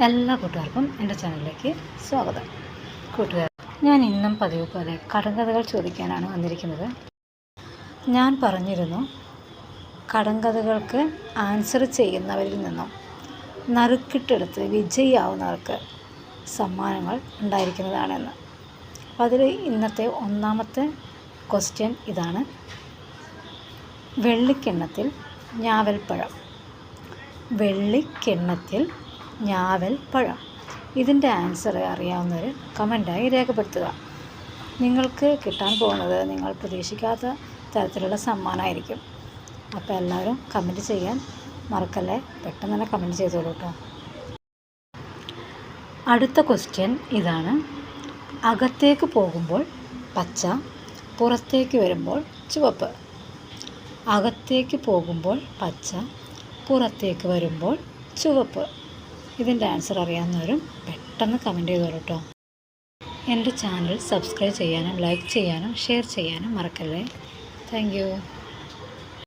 എല്ലാ കൂട്ടുകാർക്കും എൻ്റെ ചാനലിലേക്ക് സ്വാഗതം. കൂട്ടുകാർ, ഞാൻ ഇന്നും പതിവ് പോലെ കടങ്കഥകൾ ചോദിക്കാനാണ് വന്നിരിക്കുന്നത്. ഞാൻ പറഞ്ഞിരുന്നു കടങ്കഥകൾക്ക് ആൻസർ ചെയ്യുന്നവരിൽ നിന്നും നറുക്കിട്ടെടുത്ത് വിജയിയാവുന്നവർക്ക് സമ്മാനങ്ങൾ ഉണ്ടായിരിക്കുന്നതാണെന്ന്. അപ്പോൾ അതിൽ ഇന്നത്തെ ഒന്നാമത്തെ ക്വസ്റ്റ്യൻ ഇതാണ്: വെള്ളിക്കിണ്ണത്തിൽ ഞാവൽപ്പഴം. വെള്ളിക്കിണ്ണത്തിൽ ഞാവൽപ്പഴം. ഇതിൻ്റെ ആൻസർ അറിയാവുന്നവർ കമൻറ്റായി രേഖപ്പെടുത്തുക. നിങ്ങൾക്ക് കിട്ടാൻ പോകുന്നത് നിങ്ങൾ പ്രതീക്ഷിക്കാത്ത തരത്തിലുള്ള സമ്മാനമായിരിക്കും. അപ്പോൾ എല്ലാവരും കമൻറ്റ് ചെയ്യാൻ മറക്കല്ലേ. പെട്ടെന്ന് തന്നെ കമൻറ്റ് ചെയ്തോളൂ കേട്ടോ. അടുത്ത ക്വസ്റ്റ്യൻ ഇതാണ്: അകത്തേക്ക് പോകുമ്പോൾ പച്ച, പുറത്തേക്ക് വരുമ്പോൾ ചുവപ്പ്. അകത്തേക്ക് പോകുമ്പോൾ പച്ച, പുറത്തേക്ക് വരുമ്പോൾ ചുവപ്പ്. ഇതിൻ്റെ ആൻസർ അറിയാവുന്നവരും പെട്ടെന്ന് കമൻറ്റ് ചെയ്തോളൂ കേട്ടോ. എൻ്റെ ചാനൽ സബ്സ്ക്രൈബ് ചെയ്യാനും ലൈക്ക് ചെയ്യാനും ഷെയർ ചെയ്യാനും മറക്കല്ലേ. Thank you.